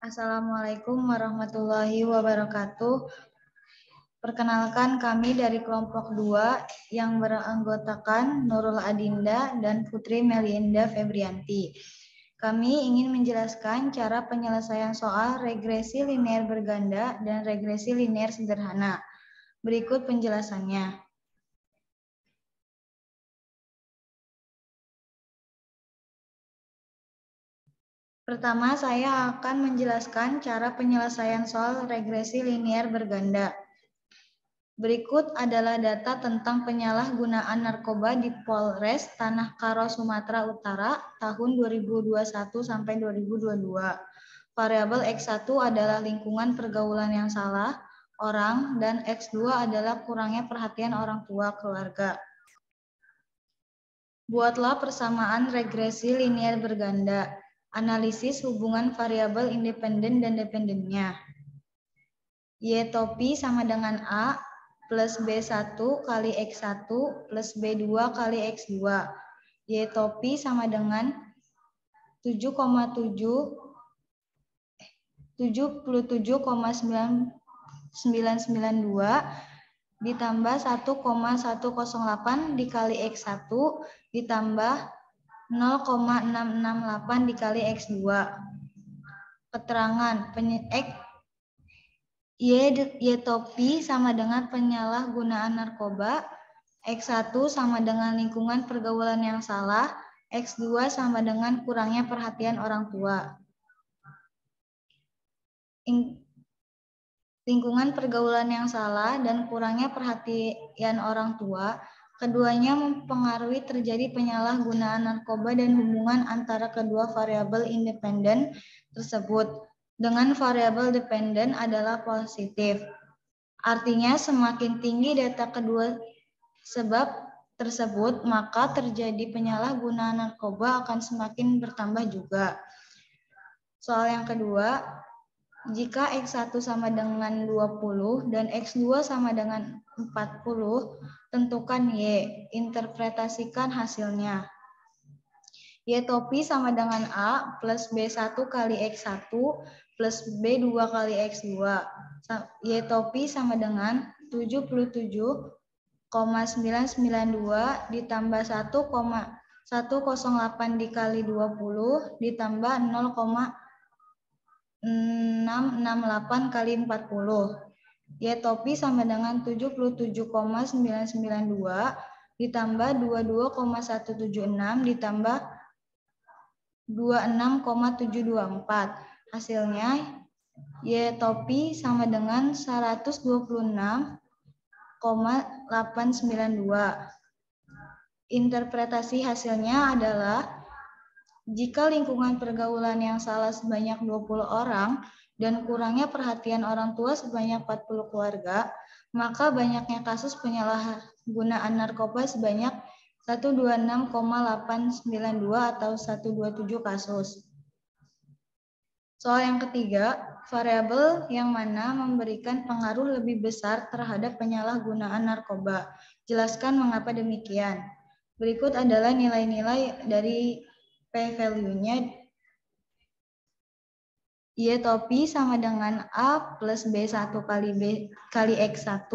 Assalamualaikum warahmatullahi wabarakatuh. Perkenalkan kami dari kelompok 2 yang beranggotakan Nurul Adinda dan Putri Melinda Febrianti. Kami ingin menjelaskan cara penyelesaian soal regresi linear berganda dan regresi linear sederhana. Berikut penjelasannya. Pertama, saya akan menjelaskan cara penyelesaian soal regresi linear berganda. Berikut adalah data tentang penyalahgunaan narkoba di Polres Tanah Karo, Sumatera Utara tahun 2021 sampai 2022. Variabel X1 adalah lingkungan pergaulan yang salah orang dan X2 adalah kurangnya perhatian orang tua keluarga. Buatlah persamaan regresi linear berganda. Analisis hubungan variabel independen dan dependennya. Y topi sama dengan A plus B1 kali X1 plus B2 kali X2. Y topi sama dengan 77,992 ditambah 1,108 dikali X1 ditambah 0,668 dikali X2. Keterangan Y topi sama dengan penyalahgunaan narkoba, X1 sama dengan lingkungan pergaulan yang salah, X2 sama dengan kurangnya perhatian orang tua. Lingkungan pergaulan yang salah dan kurangnya perhatian orang tua, keduanya mempengaruhi terjadi penyalahgunaan narkoba dan hubungan antara kedua variabel independen tersebut. Dengan variabel dependen adalah positif. Artinya semakin tinggi data kedua sebab tersebut, maka terjadi penyalahgunaan narkoba akan semakin bertambah juga. Soal yang kedua, jika X1 sama dengan 20 dan X2 sama dengan 40, tentukan Y. Interpretasikan hasilnya. Y topi sama dengan A plus B1 kali X1 plus B2 kali X2. Y topi sama dengan 77,992 ditambah 1,108 dikali 20 ditambah 0,668 kali 40. Y topi sama dengan 77,992 ditambah 22,176 ditambah 26,724. Hasilnya Y topi sama dengan 126,892. Interpretasi hasilnya adalah jika lingkungan pergaulan yang salah sebanyak 20 orang dan kurangnya perhatian orang tua sebanyak 40 keluarga, maka banyaknya kasus penyalahgunaan narkoba sebanyak 126,892 atau 127 kasus. Soal yang ketiga, variabel yang mana memberikan pengaruh lebih besar terhadap penyalahgunaan narkoba. Jelaskan mengapa demikian. Berikut adalah nilai-nilai dari P-value-nya. Y topi sama dengan A plus B1 kali X1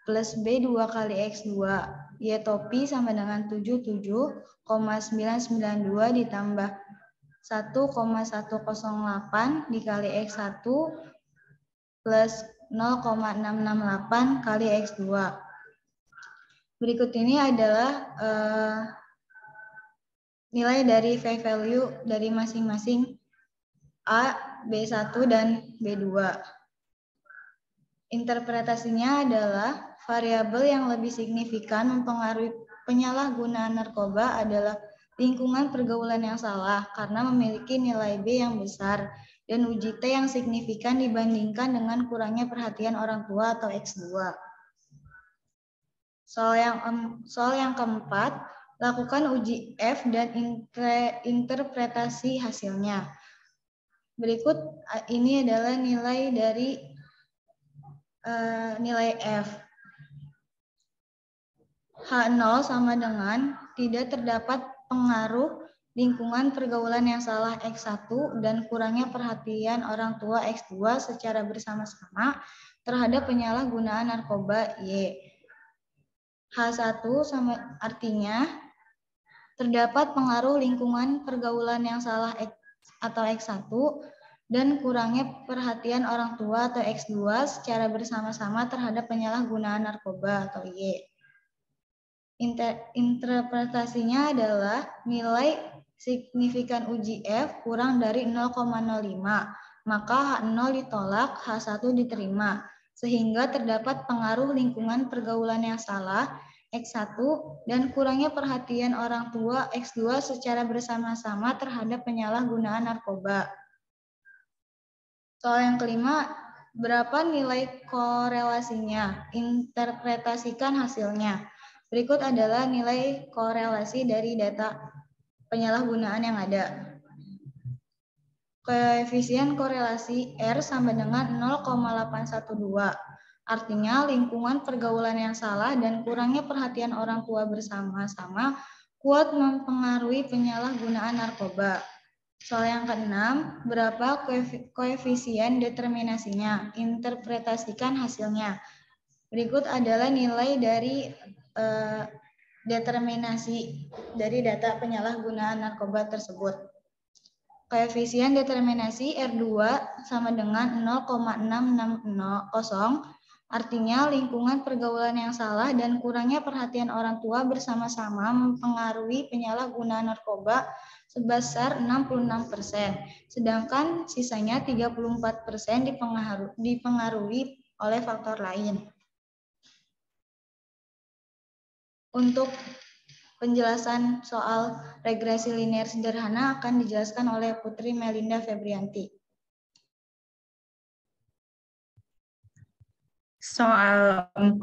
plus B2 kali X2. Y topi sama dengan 77,992 ditambah 1,108 dikali X1 plus 0,668 kali X2. Berikut ini adalah nilai dari value dari masing-masing A, B1, dan B2. Interpretasinya adalah variabel yang lebih signifikan mempengaruhi penyalahgunaan narkoba adalah lingkungan pergaulan yang salah karena memiliki nilai B yang besar dan uji T yang signifikan dibandingkan dengan kurangnya perhatian orang tua atau X2. Soal yang keempat, lakukan uji F dan interpretasi hasilnya. Berikut ini adalah nilai dari nilai F. H0 sama dengan tidak terdapat pengaruh lingkungan pergaulan yang salah X1 dan kurangnya perhatian orang tua X2 secara bersama-sama terhadap penyalahgunaan narkoba Y. H1 sama artinya terdapat pengaruh lingkungan pergaulan yang salah X atau X1 dan kurangnya perhatian orang tua atau X2 secara bersama-sama terhadap penyalahgunaan narkoba atau Y. Interpretasinya adalah nilai signifikan uji F kurang dari 0,05, maka H0 ditolak, H1 diterima, sehingga terdapat pengaruh lingkungan pergaulan yang salah, X1, dan kurangnya perhatian orang tua X2 secara bersama-sama terhadap penyalahgunaan narkoba. Soal yang kelima, berapa nilai korelasinya? Interpretasikan hasilnya. Berikut adalah nilai korelasi dari data penyalahgunaan yang ada. Koefisien korelasi R sama dengan 0,812. Artinya lingkungan pergaulan yang salah dan kurangnya perhatian orang tua bersama-sama kuat mempengaruhi penyalahgunaan narkoba. Soal yang keenam, berapa koefisien determinasinya? Interpretasikan hasilnya. Berikut adalah nilai dari determinasi dari data penyalahgunaan narkoba tersebut. Koefisien determinasi R2 sama dengan 0,660, artinya lingkungan pergaulan yang salah dan kurangnya perhatian orang tua bersama-sama mempengaruhi penyalahgunaan narkoba sebesar 66%, sedangkan sisanya 34% dipengaruhi oleh faktor lain. Untuk penjelasan soal regresi linear sederhana akan dijelaskan oleh Putri Melinda Febrianti. Soal 4.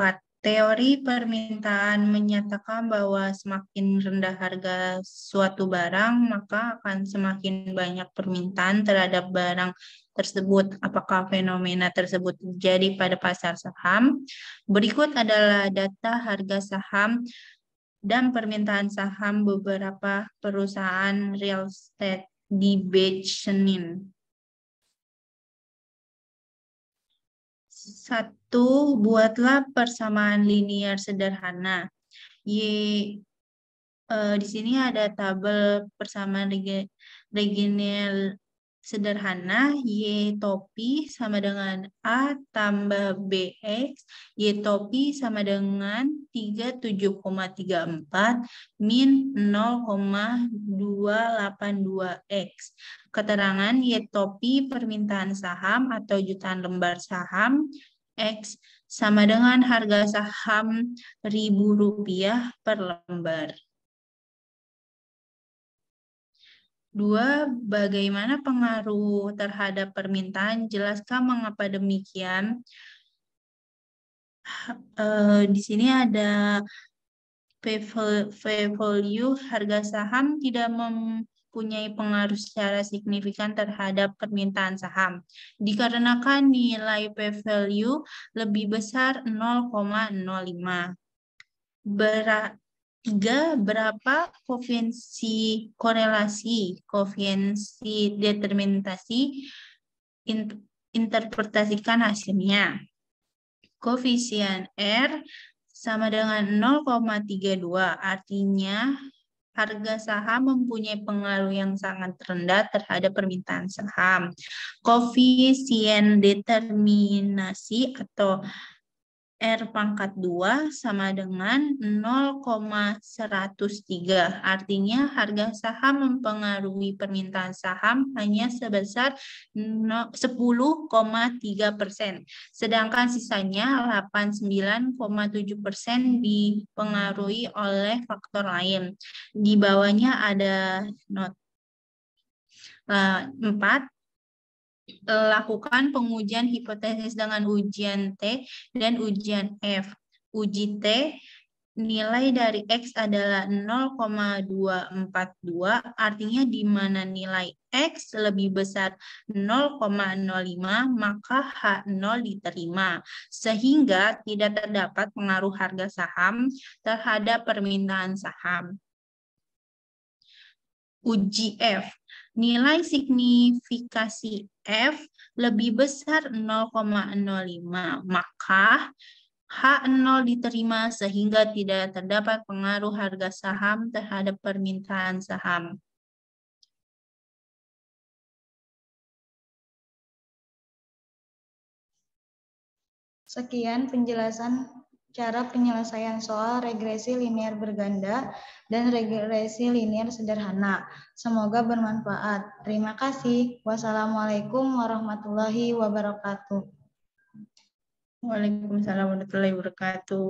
Teori permintaan menyatakan bahwa semakin rendah harga suatu barang, maka akan semakin banyak permintaan terhadap barang tersebut. Apakah fenomena tersebut terjadi pada pasar saham? Berikut adalah data harga saham dan permintaan saham beberapa perusahaan real estate di batch Senin. 1. Buatlah persamaan linear sederhana. Di sini ada tabel persamaan linear sederhana. Y topi sama dengan A tambah BX. Y topi sama dengan 37,34 min 0,282X. Keterangan Y topi permintaan saham atau jutaan lembar saham X sama dengan harga saham Rp1.000 per lembar. 2. Bagaimana pengaruh terhadap permintaan? Jelaskan mengapa demikian. Di sini ada P-value, harga saham tidak mempunyai pengaruh secara signifikan terhadap permintaan saham. Dikarenakan nilai P-value lebih besar 0,05. 3. Berapa koefisien korelasi, koefisien determinasi, interpretasikan hasilnya. Koefisien R sama dengan 0,32, artinya harga saham mempunyai pengaruh yang sangat rendah terhadap permintaan saham. Koefisien determinasi atau R pangkat 2 sama dengan 0,103. Artinya harga saham mempengaruhi permintaan saham hanya sebesar 10,3%. Sedangkan sisanya 89,7% dipengaruhi oleh faktor lain. Di bawahnya ada not 4. Lakukan pengujian hipotesis dengan ujian T dan ujian F. Uji T, nilai dari X adalah 0,242, artinya di mana nilai X lebih besar 0,05, maka H0 diterima, sehingga tidak terdapat pengaruh harga saham terhadap permintaan saham. uji F. Nilai signifikasi F lebih besar 0,05, maka H0 diterima sehingga tidak terdapat pengaruh harga saham terhadap permintaan saham. Sekian penjelasan cara penyelesaian soal regresi linear berganda dan regresi linear sederhana. Semoga bermanfaat. Terima kasih. Wassalamualaikum warahmatullahi wabarakatuh. Waalaikumsalam warahmatullahi wabarakatuh.